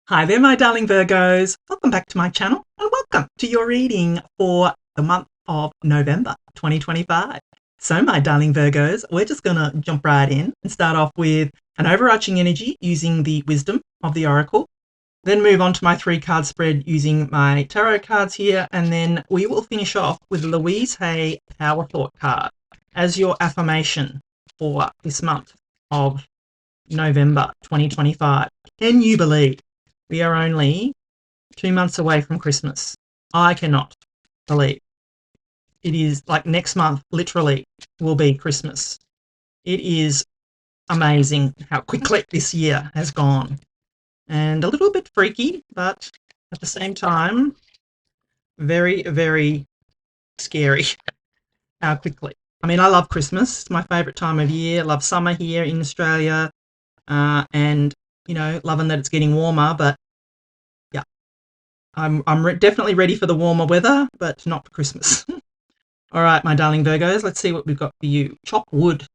Hi there, my darling Virgos. Welcome back to my channel and welcome to your reading for the month of November 2025. So, my darling Virgos, we're just going to jump right in and start off with an overarching energy using the wisdom of the oracle, then move on to my 3-card spread using my tarot cards here, and then we will finish off with Louise Hay Power Thought card as your affirmation for this month of November 2025. Can you believe we are only 2 months away from Christmas? I cannot believe. It is like next month, literally, will be Christmas. It is amazing how quickly this year has gone. And a little bit freaky, but at the same time, very, very scary how quickly. I mean, I love Christmas. It's my favourite time of year. I love summer here in Australia. And, you know, loving that it's getting warmer, but yeah, I'm definitely ready for the warmer weather, but not for Christmas. All right, my darling Virgos, let's see what we've got for you. Chop wood.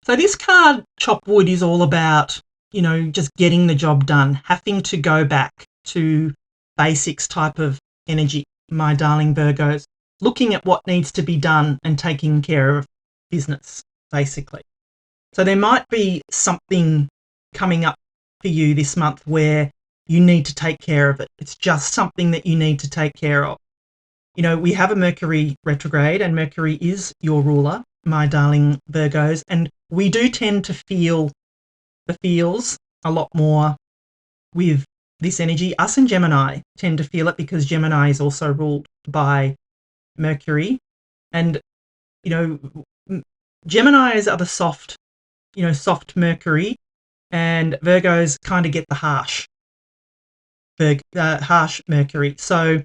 So this card, chop wood, is all about, you know, just getting the job done, having to go back to basics type of energy, my darling Virgos, looking at what needs to be done and taking care of business, basically. So there might be something coming up for you this month where you need to take care of it. It's just something that you need to take care of. You know, we have a Mercury retrograde, and Mercury is your ruler, my darling Virgos, and we do tend to feel the feels a lot more with this energy. Us and Gemini tend to feel it because Gemini is also ruled by Mercury. And, you know, Geminis are the soft, you know, soft Mercury, and Virgos kind of get the harsh Mercury. So,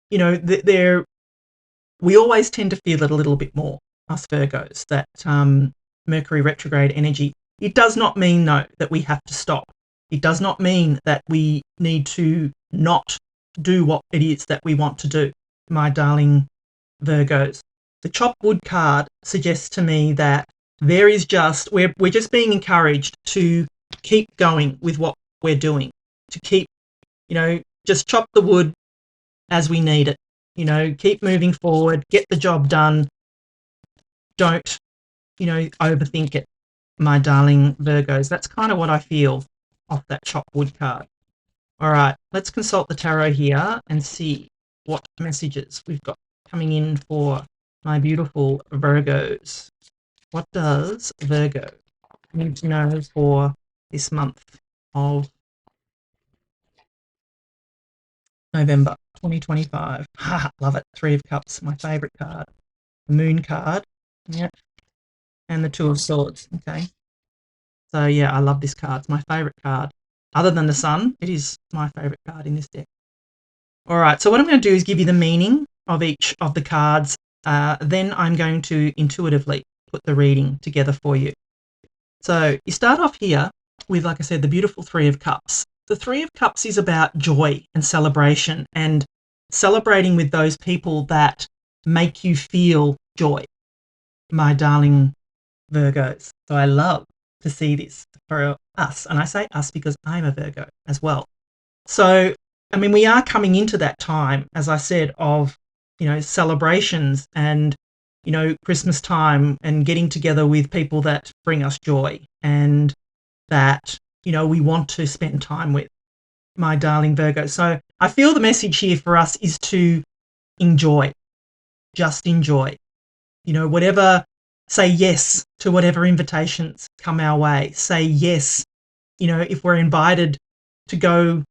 you know, we always tend to feel it a little bit more, us Virgos, that Mercury retrograde energy. It does not mean, though, that we have to stop. It does not mean that we need to not do what it is that we want to do, my darling Virgos. The chop wood card suggests to me that there is just, we're just being encouraged to keep going with what we're doing, to keep, you know, just chop the wood as we need it. You know, keep moving forward, get the job done. Don't, you know, overthink it, my darling Virgos. That's kind of what I feel off that chop wood card. All right, let's consult the tarot here and see what messages we've got coming in for my beautiful Virgos. What does Virgo need to know for this month of November 2025? Love it. 3 of Cups, my favourite card. The Moon card. Yep. And the 2 of Swords. Okay. So, yeah, I love this card. It's my favourite card. Other than the Sun, it is my favourite card in this deck. All right, so what I'm going to do is give you the meaning of each of the cards. Then I'm going to intuitively put the reading together for you. So you start off here with, like I said, the beautiful 3 of Cups. The 3 of Cups is about joy and celebration, and celebrating with those people that make you feel joy, my darling Virgos. So I love to see this for us, and I say us because I'm a Virgo as well. So, I mean, we are coming into that time, as I said, of, you know, celebrations and, you know, Christmas time and getting together with people that bring us joy and that, you know, we want to spend time with, my darling Virgo. So I feel the message here for us is to enjoy, just enjoy, you know, whatever, say yes to whatever invitations come our way. Say yes, you know, if we're invited to go,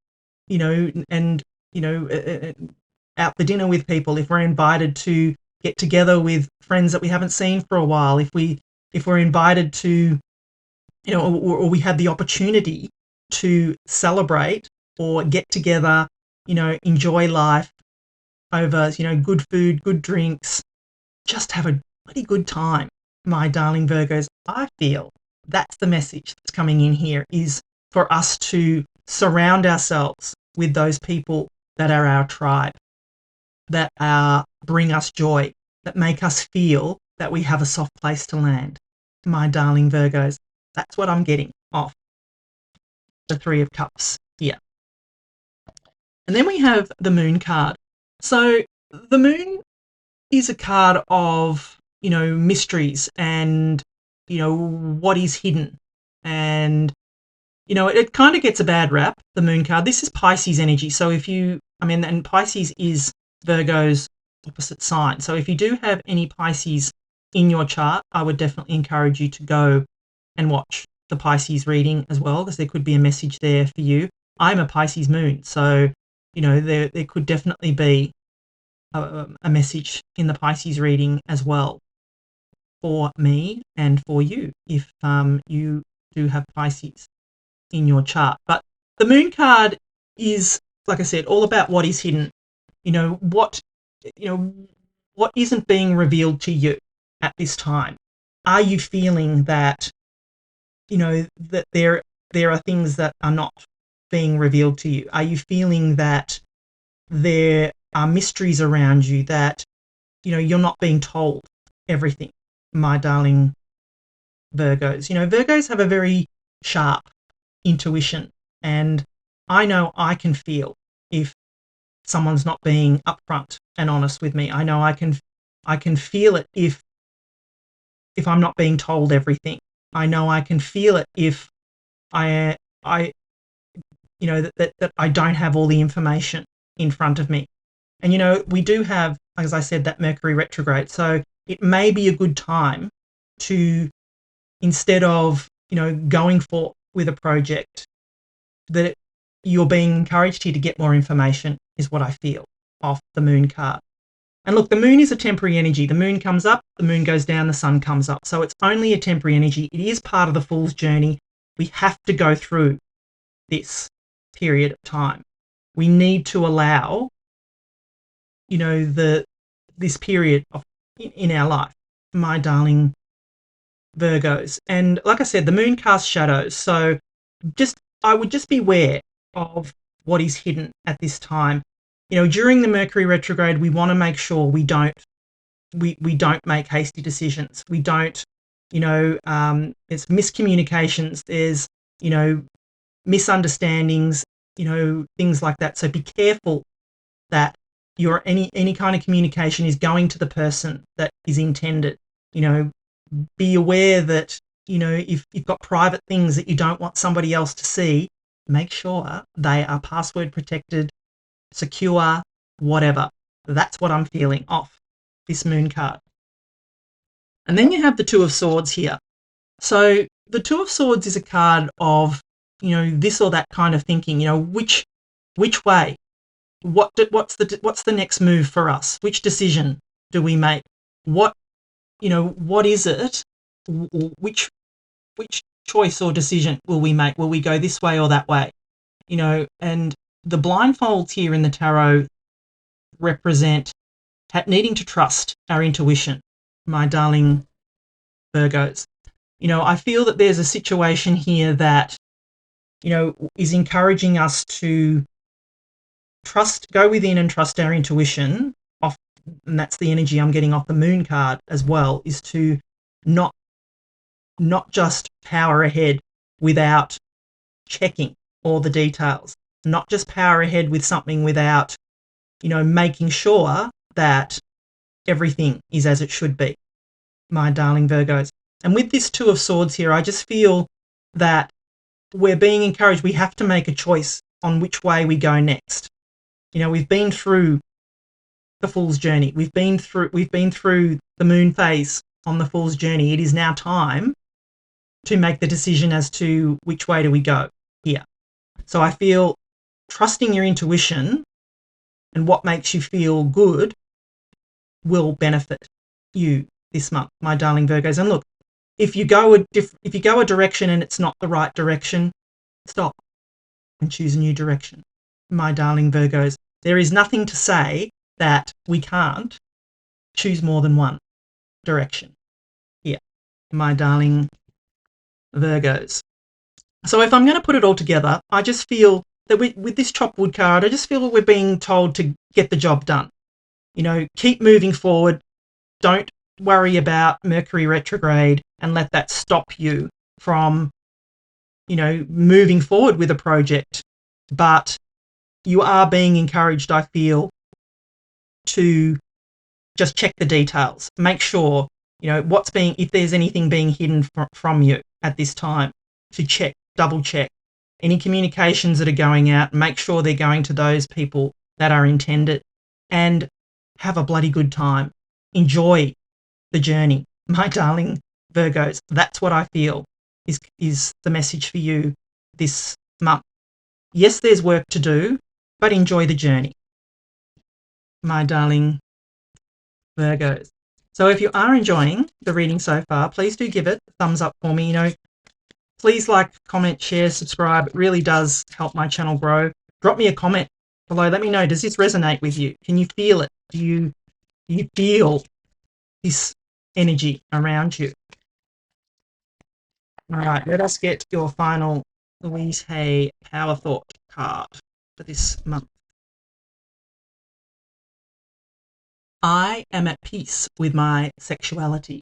you know, and, you know, out for dinner with people, if we're invited to get together with friends that we haven't seen for a while, if we're invited to, you know, or we have the opportunity to celebrate or get together, you know, enjoy life over, you know, good food, good drinks, just have a bloody good time, my darling Virgos. I feel that's the message that's coming in here, is for us to surround ourselves with those people that are our tribe, that bring us joy, that make us feel that we have a soft place to land, my darling Virgos. That's what I'm getting off the 3 of Cups here. And then we have the moon card. So the moon is a card of, mysteries and, what is hidden. And, it kind of gets a bad rap, the moon card. This is Pisces energy. So and Pisces is Virgo's opposite sign. So if you do have any Pisces in your chart, I would definitely encourage you to go and watch the Pisces reading as well, because there could be a message there for you. I'm a Pisces moon, so there could definitely be a message in the Pisces reading as well for me and for you if you do have Pisces in your chart. But the moon card is, like I said, all about what is hidden. What isn't being revealed to you at this time. Are you feeling that that there are things that are not being revealed to you? Are you feeling that there are mysteries around you, that you're not being told everything, my darling Virgos? Virgos have a very sharp intuition, and I know I can feel if someone's not being upfront and honest with me. I know I can feel it if I'm not being told everything. I know I can feel it if I that I don't have all the information in front of me. And we do have, as I said, that Mercury retrograde. So it may be a good time to, instead of going forth with a project, that you're being encouraged here to get more information, is what I feel off the moon card. And look, the moon is a temporary energy. The moon comes up, the moon goes down, the sun comes up. So it's only a temporary energy. It is part of the fool's journey. We have to go through this period of time. We need to allow, this period in our life, my darling Virgos. And like I said, the moon casts shadows. So I would just beware of what is hidden at this time. During the Mercury retrograde, we want to make sure we don't make hasty decisions. We don't, it's miscommunications. There's, misunderstandings, things like that. So be careful that your any kind of communication is going to the person that is intended. Be aware that, if you've got private things that you don't want somebody else to see, make sure they are password protected, secure, whatever. That's what I'm feeling off this moon card. And then you have the Two of Swords here. So the Two of Swords is a card of, this or that kind of thinking, which way, what's the next move for us? Which decision do we make? What is it? Which choice or decision will we make? Will we go this way or that way? And the blindfolds here in the tarot represent needing to trust our intuition, my darling Virgos. I feel that there's a situation here that, is encouraging us to go within and trust our intuition off, and that's the energy I'm getting off the moon card as well, is to not just power ahead without checking all the details, not just power ahead with something without, making sure that everything is as it should be, my darling Virgos. And with this Two of Swords here, I just feel that we're being encouraged. We have to make a choice on which way we go next. We've been through the Fool's journey. We've been through the moon phase on the Fool's journey. It is now time to make the decision as to which way do we go here. So I feel trusting your intuition and what makes you feel good will benefit you this month, my darling Virgos. And look, if you go a direction and it's not the right direction, stop and choose a new direction, my darling Virgos. There is nothing to say that we can't choose more than one direction here, my darling Virgos. So if I'm going to put it all together, I just feel that with this chopped wood card, I just feel we're being told to get the job done. Keep moving forward. Don't worry about Mercury retrograde and let that stop you from, moving forward with a project. But, you are being encouraged, I feel, to just check the details. Make sure, if there's anything being hidden from you at this time, to check, double check. Any communications that are going out, make sure they're going to those people that are intended, and have a bloody good time. Enjoy the journey, my darling Virgos. That's what I feel is the message for you this month. Yes, there's work to do, but enjoy the journey, my darling Virgos. So if you are enjoying the reading so far, please do give it a thumbs up for me. Please like, comment, share, subscribe. It really does help my channel grow. Drop me a comment below. Let me know, does this resonate with you? Can you feel it? Do you feel this energy around you? All right, let us get your final Louise Hay Power Thought card for this month. I am at peace with my sexuality.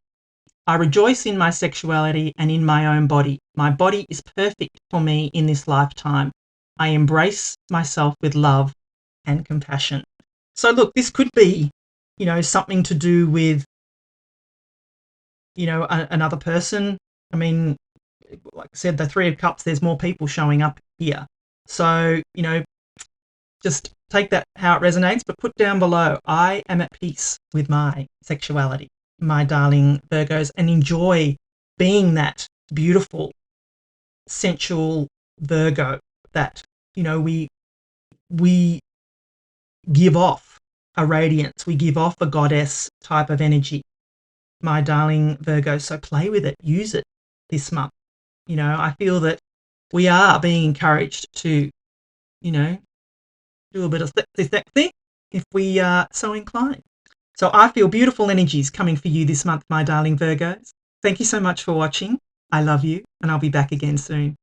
I rejoice in my sexuality and in my own body. My body is perfect for me in this lifetime. I embrace myself with love and compassion. So look, this could be, something to do with, another person. I mean, like I said, the Three of Cups, there's more people showing up here. So, just take that how it resonates, but put down below, I am at peace with my sexuality, my darling Virgos, and enjoy being that beautiful, sensual Virgo that, we give off a radiance, we give off a goddess type of energy, my darling Virgo. So play with it, use it this month. I feel that we are being encouraged to, do a bit of thing if we are so inclined. So I feel beautiful energies coming for you this month, my darling Virgos. Thank you so much for watching. I love you, and I'll be back again soon.